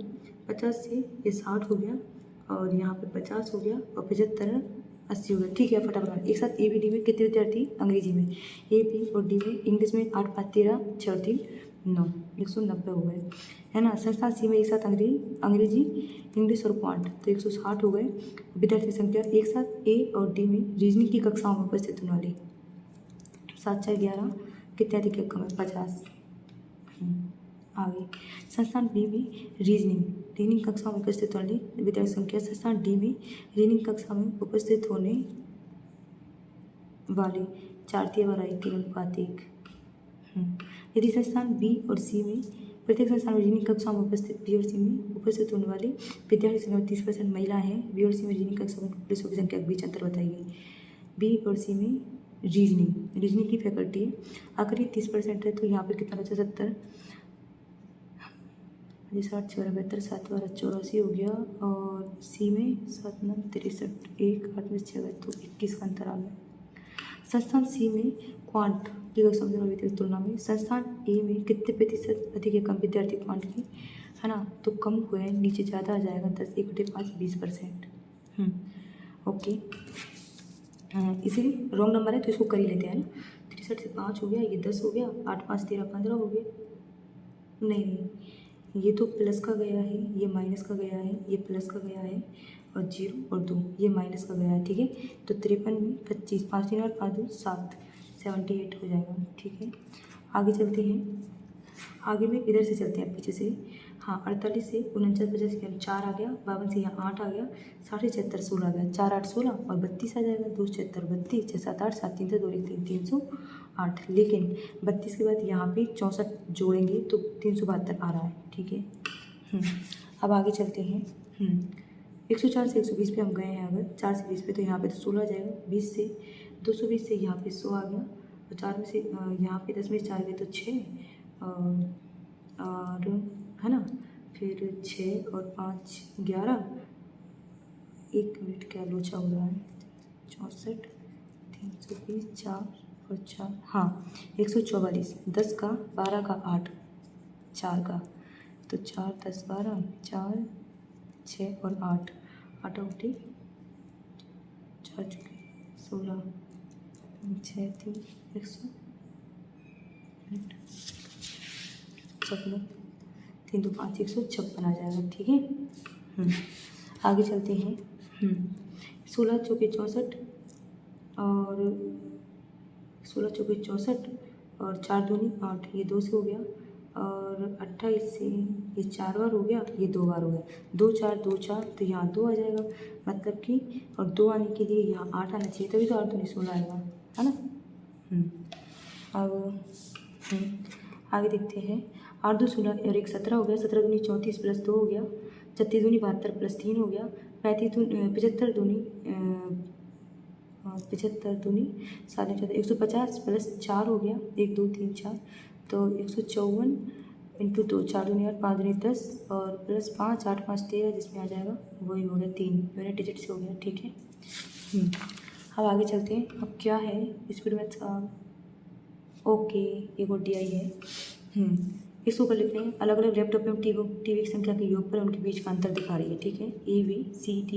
50 से ये 60 हो गया, और यहाँ पे 50 हो गया, और 75 80 हो गया, ठीक है। फटाफट एक साथ A B D में कितने विद्यार्थी अंग्रेजी में, A B और D में, इंग्लिश में 8 5 13 6 और 3 9, 190 हो गए, है ना। संस्थान C में एक साथ अंग्रेजी इंग्लिश और क्वांट तो 160 हो गए। विद्यार्थी संख्या एक साथ A और D में रीजनिंग की कक्षाओं में उपस्थित होने वाली 7 4 11 कितने अधिक या कम है, 50। आगे संस्थान B में रीजनिंग कक्षा में उपस्थित होने विद्यार्थी संख्या, संस्थान D में रीजनिंग कक्षा में उपस्थित होने वाले 4 3 3 अनुपात 1। यदि संस्थान B और C में प्रत्येक संस्थान में रीजनिंग कक्षा में उपस्थित B और C में उपस्थित होने वाले विद्यार्थी संख्या 30% महिला हैं, B और C में रीजनिंग कक्षा में पुरुषों की संख्या के बीच अंतर बताइए। B और C में रीजनिंग की फैकल्टी है, अगर ये 30% है तो यहाँ पे कितना बचा, 70 60 6 72 7 12 84 हो गया, और C में 7 9 63 1 8 में 6 तो 21 का अंतर आ गया। संस्थान C में क्वांट की कक्षा में की तुलना में संस्थान A में कितने प्रतिशत अधिक या कम विद्यार्थी क्वांट की, है ना। तो कम हुए, नीचे ज़्यादा आ जाएगा, 10 1/5 20%। ओके, इसीलिए रॉन्ग नंबर है तो इसको कर ही लेते हैं ना। 63 से 5 हो गया, ये 10 हो गया, 8 5 13 15 हो गया। नहीं, ये तो प्लस का गया है, ये माइनस का गया है, ये प्लस का गया है, और 0 और 2 ये माइनस का गया है, ठीक है। तो 53 में 25 5 3 8 5 2 7 78 हो जाएगा, ठीक है। आगे चलते हैं, आगे में इधर से चलते हैं पीछे से। हाँ, 48 से 49 50 के 4 आ गया, 52 से यहाँ 8 आ गया, 60 से 76 16 आ गया, 4 8 16 और 32 आ जाएगा, 2 76 32 6 7 8 7 3 2 1 3 308। लेकिन 32 के बाद यहाँ पे 64 जोड़ेंगे तो 372 आ रहा है, ठीक है। अब आगे चलते हैं। 104 से 120 पे हम गए हैं, अगर 4 से 20 पे तो यहाँ पे तो 16 आ जाएगा, 20 से 220 से यहाँ पे 100 आ गया, और 4 में से यहाँ पे 10 में से 4 गए तो 6 और है ना, फिर 6 और 5 11, 1 मिनट क्या लोचा हो रहा है, 64 320 4 और 4, हाँ 144, 10 का 12 का 8 4 का, तो 4 10 12 4 6 और 8 8 उठी 4 चुके 16 6 3 100 56 3 2 5 156 आ जाएगा, ठीक है। आगे चलते हैं। 16 चौके 64 और 16 चौके 64 और 4 दूनी 8, ये 2 से हो गया, और 28 से ये 4 बार हो गया, ये 2 बार हो गया, 2 4 2 4 तो यहाँ 2 आ जाएगा, मतलब कि और 2 आने के लिए यहाँ 8 आना चाहिए, तभी तो 8 दूनी 16 आएगा, है ना। अब आगे देखते हैं। 8 2 16 और 1 17 हो गया, 17 दूनी 34 प्लस 2 हो गया, 36 दूनी 72 प्लस 3 हो गया, 75 दूनी 150 प्लस 4 हो गया, 1 2 3 4 तो 154 इंटू 2 4 दूनी 8 5 दूनी 10 और प्लस 5 8 5 13, जिसमें आ जाएगा वही हो गया 3 यूनिट डिजिट से हो गया, ठीक है। अब आगे चलते हैं। अब क्या है स्पीड मैथ्स का, ओके एक और DI है। इसको कर लेते हैं। अलग अलग लैपटॉप में टीवी की संख्या के योग पर उनके बीच का अंतर दिखा रही है, ठीक है। A B C D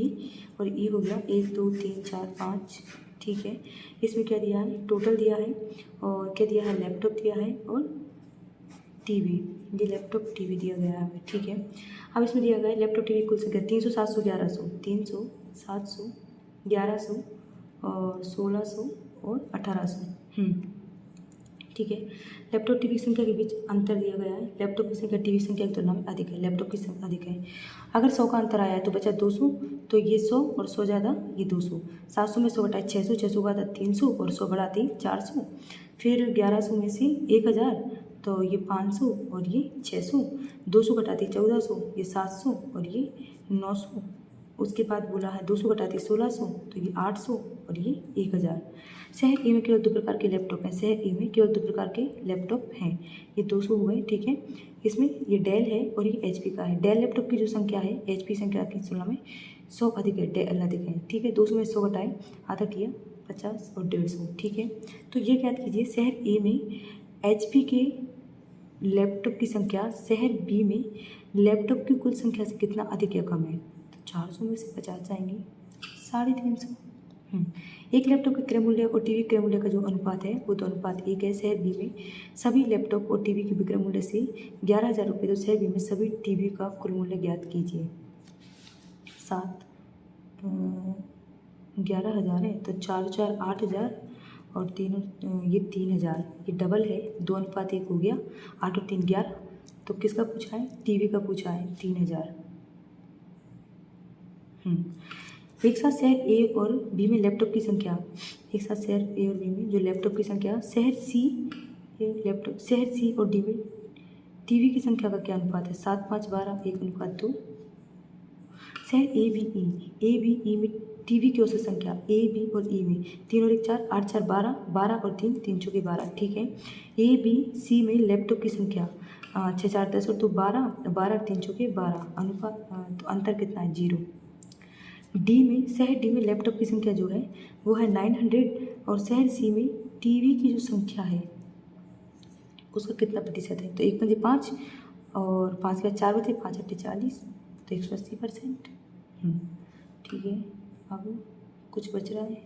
और E हो गया 1 2 3 4 5 ठीक है। इसमें क्या दिया है, टोटल दिया है और क्या दिया है, लैपटॉप दिया है और टीवी, ये लैपटॉप टीवी दिया गया है हमें, ठीक है। अब इसमें दिया गया है लैपटॉप टीवी कुल संख्या 300, 700, 1100, 300, 700, 1100 और 1600 और 1800। ठीक है। लैपटॉप टीवी की संख्या के बीच अंतर दिया गया है। लैपटॉप की संख्या टीवी संख्या की तुलना में अधिक है, लैपटॉप की संख्या अधिक है। अगर 100 का अंतर आया है तो बचा 200, तो ये 100 और 100 ज़्यादा ये 200। 700 में 100 घटाए 600, 600 का 300 और 100 बढ़ाते 400। फिर 1100 में से 1000 तो ये 500 और ये 600। 200 घटाते 1400, ये 700 और ये 900। उसके बाद बोला है 200 घटाते 1600 तो ये 800 और ये 1000। शहर ए में केवल 2 प्रकार के लैपटॉप हैं, शहर ए में केवल 2 प्रकार के लैपटॉप हैं। ये 200 हुए, ठीक है। इसमें ये डेल है और ये एचपी का है। डेल लैपटॉप की जो संख्या है एचपी संख्या की तुलना में 100 अधिक है, डेल अधिक है, ठीक है। 200 में 100 घटाए आधा किया 50 और 150, ठीक है। तो ये याद कीजिए, शहर ए में एचपी के लैपटॉप की संख्या शहर बी में लैपटॉप की कुल संख्या से कितना अधिक या कम है। तो 400 में से 50 जाएंगे 350। एक लैपटॉप के क्रय मूल्य और टीवी क्रय मूल्य का जो अनुपात है वो 2:1 है। शहर बी में सभी लैपटॉप और टीवी के विक्रय मूल्य से 11,000 रुपये, तो शहर बी में सभी टीवी का कुल मूल्य ज्ञात कीजिए। 11,000 है तो 4 4 8,000 और 3 ये 3,000, ये डबल है, 2:1 हो गया। 8 और 3 11। तो किसका पूछा है, टीवी का पूछा है 3,000। एक साथ शहर ए और बी में लैपटॉप की संख्या, एक साथ शहर ए और बी में जो लैपटॉप की संख्या, शहर सी और डी में टीवी की संख्या का क्या अनुपात है, 7 5 12 1:2। शहर ए बी ई में टीवी की औसत संख्या ए बी और ई में 3 और 1 4 8 4 12 12 और 3 3 चौके 12, ठीक है। ए बी सी में लैपटॉप की संख्या 6 4 10 और 2 12 12 और 3 चौके 12, अनुपात तो अंतर कितना है, 0। डी में शहर डी में लैपटॉप की संख्या जो है वो है 900 और शहर सी में टीवी की जो संख्या है उसका कितना प्रतिशत है, तो 1/5 और 5 के 4 बचे, 5 8 40, तो 180%। ठीक है। अब कुछ बच रहा है,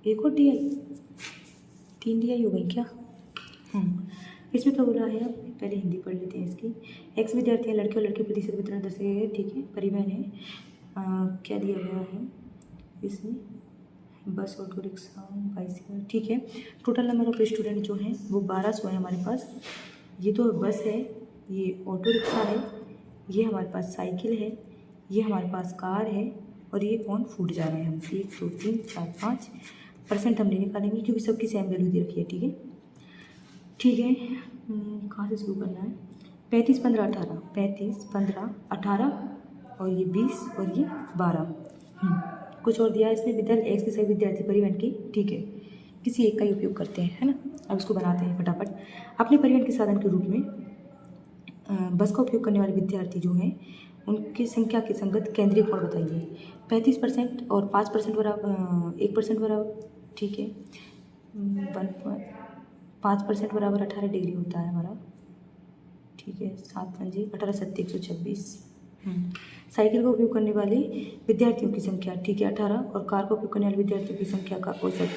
एक और डी आई, 3 डी आई हो गई क्या। इसमें क्या बोला है, अब पहले हिंदी पढ़ लेते हैं इसकी। एक्स विद्यार्थी हैं, लड़के और लड़के प्रतिशत वितरण दर्शाया गया, ठीक है। परिवहन है, क्या दिया गया है इसमें, बस ऑटो रिक्शा बाइसिकल, ठीक है। टोटल नंबर ऑफ स्टूडेंट जो हैं वो 1200 है हमारे पास। ये तो बस है, ये ऑटो रिक्शा है, ये हमारे पास साइकिल है, ये हमारे पास कार है और ये ऑन फूट जा रहे हैं हम। 1 2 3 4 5% हम नहीं निकालेंगे क्योंकि सबकी सेम वैल्यू दे रखी है, ठीक है। ठीक है, कहाँ से शुरू करना है, 35 15 18, 35 15 18 और ये 20 और ये 12। कुछ और दिया है इसमें, विद्यालय एक्स के सभी विद्यार्थी परिवहन की, ठीक है, किसी एक का ही उपयोग करते हैं, है ना। अब इसको बनाते हैं फटाफट। अपने परिवहन के साधन के रूप में बस का उपयोग करने वाले विद्यार्थी जो हैं उनकी संख्या के संगत केंद्रीय कोण बताइए। 35% और 5% बराबर 1% बराबर, ठीक है। 5% बराबर 18 डिग्री होता है हमारा, ठीक है। 7 5 18 7 126। साइकिल का उपयोग करने वाले विद्यार्थियों की संख्या, ठीक है, 18 और कार का उपयोग करने वाले विद्यार्थियों की संख्या का औसत,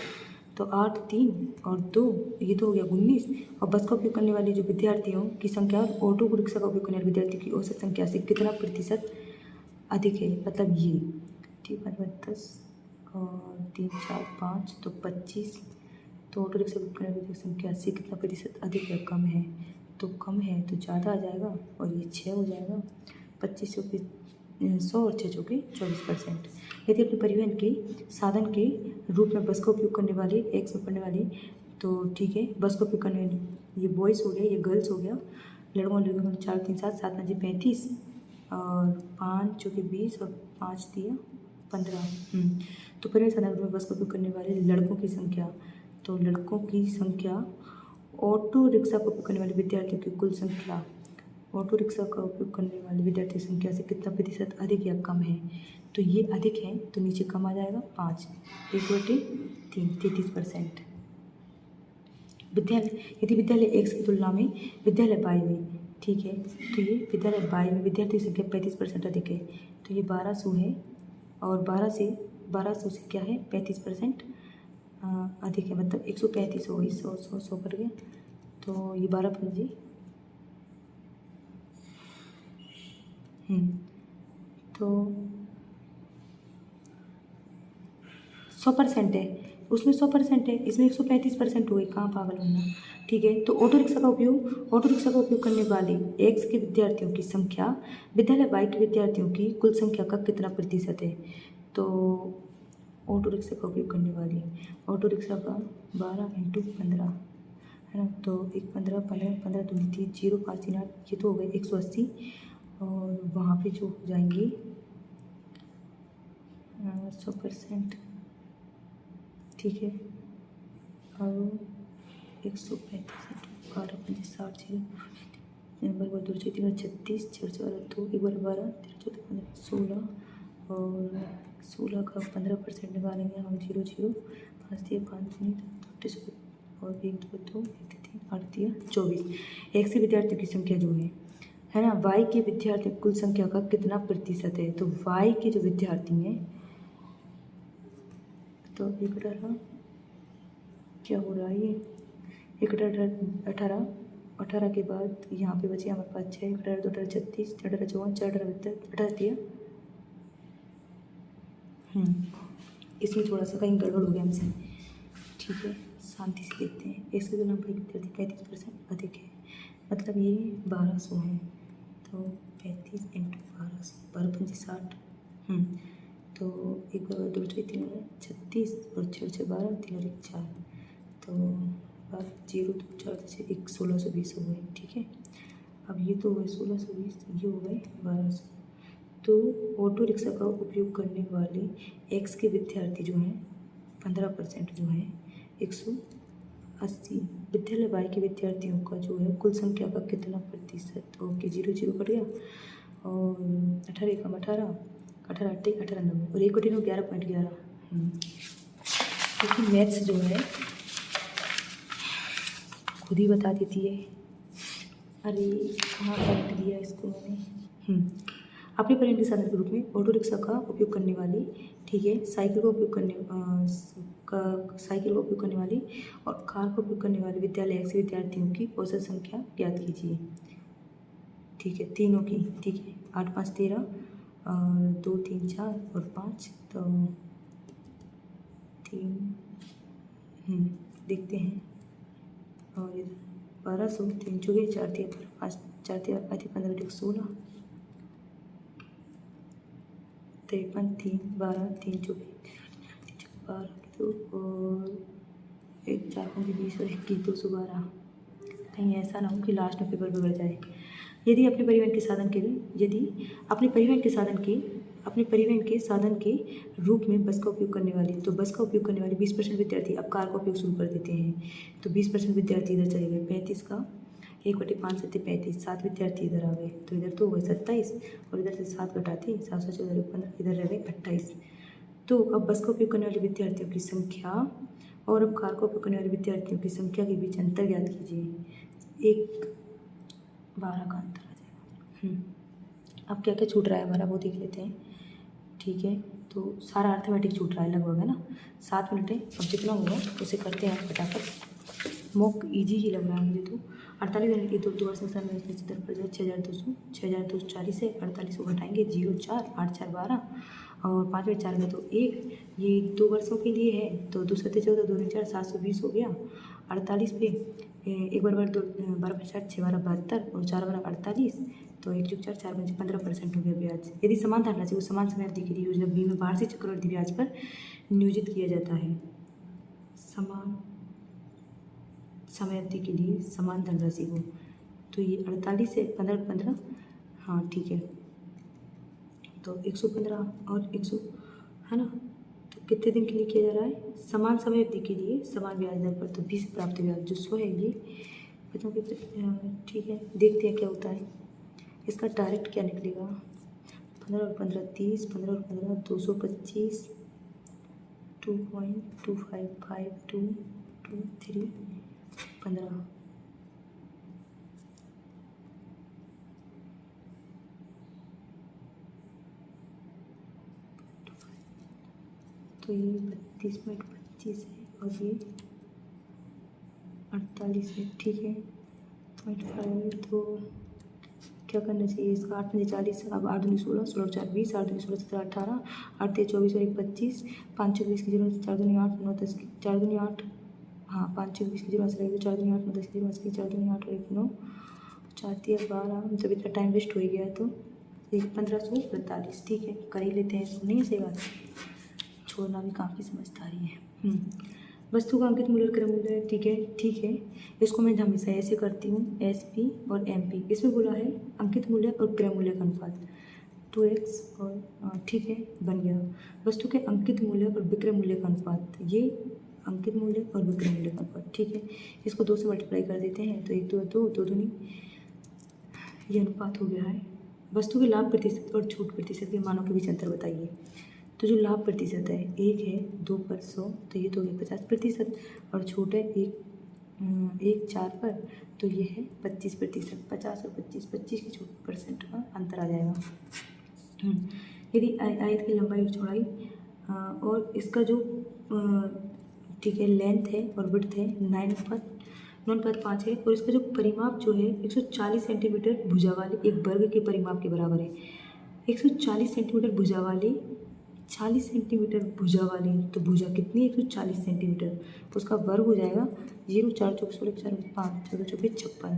तो 8 3 और 2, ये तो हो गया 19। और बस का उपयोग करने वाले जो विद्यार्थियों की संख्या और ऑटो रिक्शा का उपयोग करने वाले विद्यार्थियों की औसत संख्या से कितना प्रतिशत अधिक है, मतलब ये, ठीक है। 10 और 3 4 5 तो 25, तो ऑटो रिक्शा का उपयोग करने वाली संख्या से कितना प्रतिशत अधिक है, कम है, तो कम है तो ज़्यादा आ जाएगा और ये 6 हो जाएगा। 25 चौके 100 और 6 चौके 24%। यदि अपने परिवहन के साधन के रूप में बस का उपयोग करने वाले एक्स में पढ़ने वाले, तो ठीक है, बस का उपयोग करने वाले ये बॉयज़ हो गया, ये गर्ल्स हो गया, लड़कों लड़कियों 4 3 7 7 5 35 और 5 चौके 20 और 5 दिया 15। तो परिवहन साधन रूप में बस का उपयोग करने वाले लड़कों की संख्या, तो लड़कों की संख्या ऑटो रिक्शा का उपयोग करने वाले विद्यार्थियों की कुल संख्या, ऑटो रिक्शा का उपयोग करने वाले विद्यार्थी की संख्या से कितना प्रतिशत अधिक या कम है, तो ये अधिक है तो नीचे कम आ जाएगा 5, 1/3 33%। विद्यालय, यदि विद्यालय एक्स की तुलना में विद्यालय बाई में, ठीक है, तो ये विद्यालय बाई में विद्यार्थी की संख्या 35% अधिक है, तो ये 1200 है और 1200 से क्या है 35% अधिक है, मतलब 135 हो गई, 100 100 100 कट गया, तो ये 12 पंजी तो 100% है, उसमें 100% है, इसमें 135% हुए, कहाँ पागल होना। ठीक है, तो ऑटो रिक्शा का उपयोग करने वाले एक्स के विद्यार्थियों की संख्या विद्यालय वाई के विद्यार्थियों की कुल संख्या का कितना प्रतिशत है। तो ऑटो रिक्शा का उपयोग करने वाली ऑटो रिक्शा का 12 × 15 है ना, तो 1 15 15 15 2 3 0 5 3 8, ये तो हो गए 180, और वहाँ पे जो हो जाएंगे 100%, ठीक है, और 135 12 5 60 नंबर 2 3 3 36 4 2 1 12 13 14 15 16, और 16 का 15% निकालेंगे हम 0 0 5 दिया 5 नहीं 38 और 1 2 2 1 3 8 दिया 24। एक से विद्यार्थियों की संख्या जो है ना, वाई के विद्यार्थी कुल संख्या का कितना प्रतिशत है। तो वाई के जो विद्यार्थी हैं, तो 18 क्या हो रहा है, ये 18 18 के बाद यहाँ पे बचे हमारे पास 6 18 2 18 36 18 54 4 18 18 दिया। इसमें थोड़ा सा कहीं गड़बड़ हो गया हमसे, ठीक है, शांति से देखते हैं। इसके तुलना में विद्यार्थी 35% अधिक है, मतलब ये 1200 है, तो 35 × 1200 12 पंजी 60, तो 1 12 2 3 36 और 6 6 12 3 और 1 4, तो 0 2 4 से 1 1620 हो गए। ठीक है, अब ये तो हो गए 1620, ये हो गए 1200। तो ऑटो रिक्शा का उपयोग करने वाले एक्स के विद्यार्थी जो हैं 15% जो है 180, विद्यालय वाई के विद्यार्थियों का जो है कुल संख्या का कितना प्रतिशत। ओके, 0 0 कट गया, और 18 एकम 18 18 8 18 90 और 1 कोटि 11.11। क्योंकि मैथ्स जो है खुद ही बता देती है। अरे कहाँ पलट दिया इसको मैंने। अपने परिवहन के साधन के रूप में ऑटो रिक्शा का उपयोग करने वाली, ठीक है, साइकिल का उपयोग करने वाली और कार का उपयोग करने वाले विद्यालय से विद्यार्थियों की औसत संख्या ज्ञात कीजिए। ठीक है, तीनों की, ठीक है, 8 5 13 और 2 3 4 और 5, तो 3 देखते हैं, और इधर 1200 3 चुके 4 दिया 5 4 दिया 15 1 16 53 3 12 3 चुके 12 2 और 1 4 5 20 और 21 212। कहीं ऐसा ना हो कि लास्ट में पेपर बिगड़ जाए। यदि अपने परिवहन के साधन के रूप में बस का उपयोग करने वाली, तो बस का उपयोग करने वाले 20% विद्यार्थी अब कार का उपयोग शुरू कर देते हैं। तो 20% विद्यार्थी इधर चले गए, 35 का 1/5 7 35, 7 विद्यार्थी इधर आ गए, तो इधर तो हो गए 27, और इधर से 7 घटाते 7 7 14 15, इधर रह गए 28। तो अब बस का उपयोग करने वाले विद्यार्थियों की संख्या और अब कार का उपयोग करने वाले विद्यार्थियों की संख्या के बीच अंतर ज्ञात कीजिए। 12 का अंतर आ जाएगा। अब क्या क्या छूट रहा है हमारा वो देख लेते हैं। ठीक है, तो सारा अर्थमेटिक छूट रहा है लगभग, है ना। 7 मिनट है, अब जितना होगा उसे करते हैं फटाफट। मॉक इजी ही लग रहा है मुझे तो। 48 घंटे की 2 वर्ष में सर में 6240 है, 48 को घटाएंगे 0 4 8 4 12 और 5 में 4 में तो 1, ये 2 वर्षों के लिए है, तो 2 7 14 2 4 720 हो गया। 48 पे 1 बार 2 12 50 6 12 72 और 4 बार 48, तो 1 4 4 5 15% हो गया ब्याज। यदि समान धनराशि को समान समय अवधि के लिए योजना बी में वार्षिक चक्रवृद्धि ब्याज पर नियोजित किया जाता है। समान समय अवधि के लिए समान धनराशि को, तो ये 48 से 15 15, हाँ ठीक है, तो 115 और 100, है ना। तो कितने दिन के लिए किया जा रहा है, समान समय अवधि के लिए समान ब्याज दर पर, तो 20 प्राप्त ब्याज जो 100 है ये बच्चों के, ठीक है, देखते हैं क्या होता है इसका डायरेक्ट क्या निकलेगा। 15 और 15 30, 15 और 15 225, 2.25522 15, तो ये 32.25 है, और ये 48 है, ठीक है। 0.5 तो क्या करना चाहिए इसका, 8 पंजे 40, अब 8 दूनी 16, 16 4 20, 8 दूनी 16 17 18, 8 तेरह 24 और 1 25, 5 24 की जरूरत, 4 दूनी 8 9 10 की 4 दूनी 8, हाँ 5 24 की जरूरत लगेगी, 4 दूनी 8 9 10 की जरूरत लगेगी, 4 दूनी 8 और 1 9, 4 3 12, जब इतना टाइम वेस्ट हो ही गया तो 1542, ठीक है कर ही लेते हैं इसको, नहीं सही बात, छोड़ना भी काफ़ी समझदारी है। वस्तु का अंकित मूल्य और क्रय मूल्य, ठीक है। इसको मैं हमेशा ऐसे करती हूँ, SP और MP। इसमें बोला है अंकित मूल्य और क्रय मूल्य का अनुपात 2x और ठीक है बन गया। वस्तु के अंकित मूल्य और विक्रय मूल्य का अनुपात, ये अंकित मूल्य और विक्रय मूल्य का अनुपात, ठीक है। इसको 2 से मल्टीप्लाई कर देते हैं तो 1 2 2 2 दूनी, ये अनुपात हो गया है। वस्तु के लाभ प्रतिशत और छूट प्रतिशत के मानों के बीच अंतर बताइए। तो जो लाभ प्रतिशत है 1 है 2 पर 100, तो ये तो हो गया 50%, और छूट है 1 4 पर, तो ये है 25%। 50 और 25 की छूट परसेंट का अंतर आ जाएगा। यदि आयत की लंबाई और चौड़ाई और इसका जो ठीक है लेंथ है और विड्थ है 9:5 है, और इसका जो परिमाप जो है 140 सेंटीमीटर भुजा वाले एक वर्ग के परिमाप के बराबर है। 140 सेंटीमीटर भुजा वाली, 40 सेंटीमीटर भुजा वाली, तो भुजा कितनी 140 सेंटीमीटर, तो उसका वर्ग हो जाएगा 0 4 चौक 16 4 5 14 चौके 56।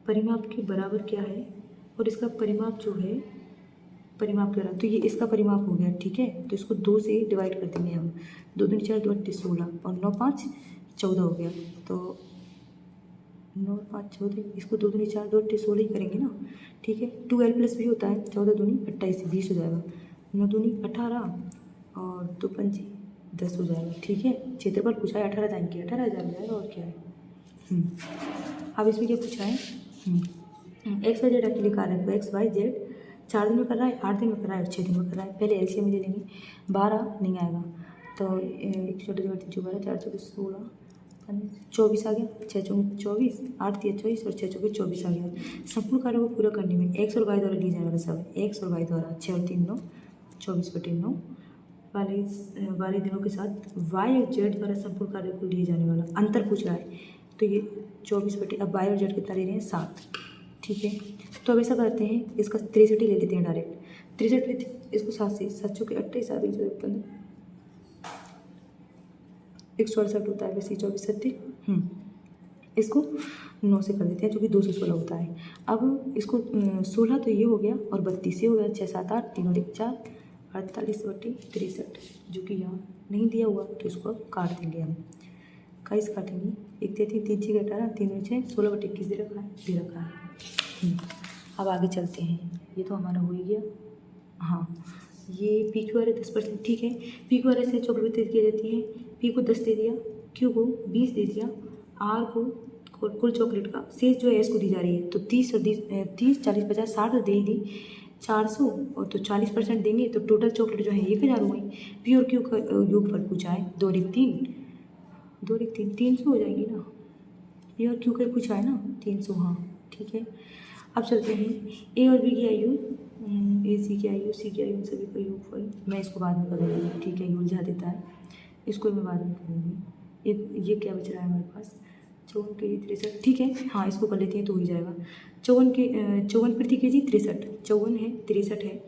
परिमाप के बराबर क्या है, और इसका परिमाप जो है परिमाप क्या रहा, तो ये इसका परिमाप हो गया, ठीक है। तो इसको 2 से डिवाइड कर देंगे हम, 2 दूनी 4 2 8 16 और 9 5 14 हो गया, तो 9 5 14, इसको 2 दूनी 4 2 8 16 ही करेंगे ना, ठीक है। 2l प्लस भी होता है, 14 दूनी 28 20 हो जाएगा, 9 दूनी 18 और 2 पंजे 10 हो जाएगा, ठीक है। क्षेत्रफल पूछा है 18 टाइम की 18,000 हो जाएगा, और क्या है। अब इसमें क्या पूछा है, एक्स वाई जेड अकेले कार्य को एक्स वाई जेड 4 दिन में कर रहा है, 8 दिन में कर रहा है और 6 दिन में कर रहा है। पहले एलसीएम ले लेंगे, 12 नहीं आएगा तो 1 छोटे 12 4 24 16 24 आ गया, 6 चौके 24, 8 3 24 और 6 चौके 24 आ गया। संपूर्ण कार्यों को पूरा करने में एक्स और वाई द्वारा ली जाने वाला सब, एक्स और वाई द्वारा 6 और 3 9 24/9 वाले दिनों के साथ वाई और जेड द्वारा संपूर्ण कार्यों को लिए जाने वाला अंतर पूछ रहा है, तो ये 24 अब वाई और जेड कितना ले रहे हैं 7, ठीक है। तो अब ऐसा करते हैं, इसका 63 ले लेते हैं डायरेक्ट, 63 लेते हैं, इसको 7 से 7 चौके 28 7 15 168 होता है, वैसे 24 30, इसको 9 से कर देते हैं, जो कि 216 होता है। अब इसको 16 तो ये हो गया और 32 ये हो गया, 6 7 8 3 और 1 4 48/63, जो कि यहाँ नहीं दिया हुआ, तो इसको अब काट देंगे हम, कैसे काटेंगे, 1 3 3 6 18 3 6 16/21 दे रखा है। अब आगे चलते हैं, ये तो हमारा हो ही गया। हाँ, ये पी क्यू आर है 10%, ठीक है। पी क्यू आर से चॉकलेट किए जाती है, पी को 10 दे दिया, क्यू को 20 दे दिया, आर को कुल चॉकलेट का शेष जो है एस को दी जा रही है, तो 30 और 30 40 50 60 तो दे ही दी, 400 और तो 40% देंगे, तो टोटल चॉकलेट जो है 1000 हो गई। पी और क्यू का योगफल पूछा है, 2 और 1 3 300 हो जाएगी ना, पी और क्यू का पूछा है ना 300, हाँ ठीक है। अब चलते हैं ए और बी की आयु, ए सी की आयु सी की आयु, सभी का योगफल, मैं इसको बाद में करूँगी, ठीक है, ये उलझा देता है, इसको मैं बाद में करूँगी। ये क्या बच रहा है हमारे पास, 54 kg 63, ठीक है, हाँ इसको कर लेते हैं तो हो ही जाएगा। 54 प्रति kg 63, 54 है 63 है।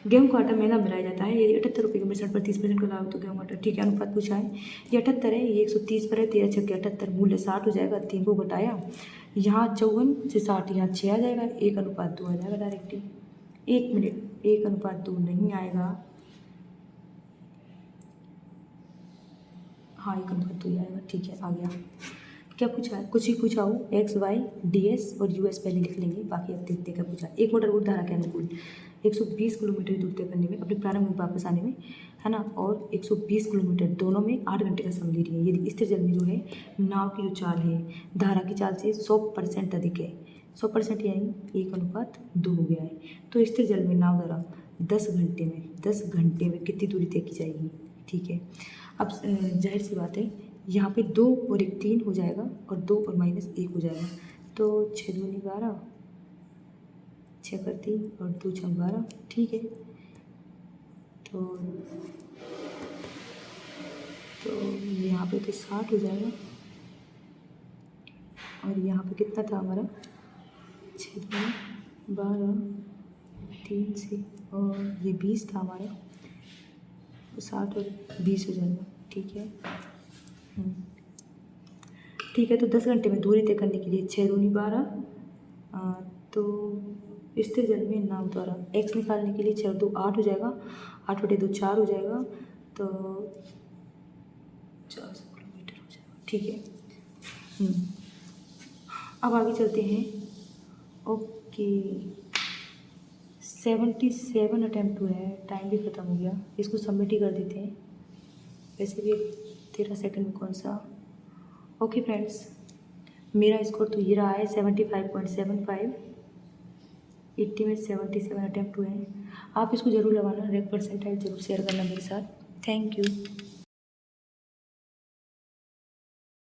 गेहूं का आटा महंगा मिलाया जाता है, यदि 78 रुपये के मिश्रण पर 30% का लाभ, तो गेहूं का आटा, ठीक है, अनुपात पूछा है, ये 78 है, ये 130 पर है, 13 छक्के 78, मूल्य 60 हो जाएगा, 3 को घटाया, यहाँ 54 से 60 यहाँ 6 आ जाएगा, 1:2 आ जाएगा डायरेक्टली। 1 मिनट, 1:2 नहीं आएगा, हाँ 1:2 ही आएगा, ठीक है आ गया। क्या पूछा है, कुछ ही पूछा हो, एक्स वाई डी एस और यू एस पहले लिख लेंगे, बाकी अब देखते हैं क्या पूछा। एक मोटर वोल्ट धारा के अनुकूल 120 किलोमीटर दूर तय करने में, अपने प्रारंभ में वापस आने में, है ना, और 120 किलोमीटर दोनों में 8 घंटे का समय ले रही है। यदि स्थिर जल में जो है नाव की जो चाल है धारा की चाल से 100% अधिक है, 100% यानी 1:2 हो गया है, तो स्थिर जल में नाव द्वारा 10 घंटे में कितनी दूरी तय की जाएगी, ठीक है। अब जाहिर सी बात है, यहाँ पे 2 और 1 3 हो जाएगा, और 2 और -1 हो जाएगा, तो 6 दूनी 12, 6 कर 3 और 2 6 12, ठीक है। तो यहाँ पे तो 60 हो जाएगा, और यहाँ पे कितना था हमारा 6 2 12 3 से, और ये 20 था हमारा, तो 60 और 20 हो जाएगा। ठीक है। ठीक है, तो 10 घंटे में दूरी तय करने के लिए 6 दूनी 12, तो स्थिर जल में नाव द्वारा x निकालने के लिए 6 2 8 हो जाएगा, 8 बटे 2 4 हो जाएगा, तो 400 किलोमीटर हो जाएगा। ठीक है। अब आगे चलते हैं। ओके, 77 अटैम्प्ट हुआ है, टाइम भी ख़त्म हो गया, इसको सबमिट ही कर देते हैं। वैसे भी 13 सेकंड में कौन सा। ओके फ्रेंड्स, मेरा स्कोर तो ये रहा है 75.75, 80 में 77 अटैम्प्ट हुए हैं। आप इसको ज़रूर लगाना, 100% जरूर शेयर करना मेरे साथ। Thank you.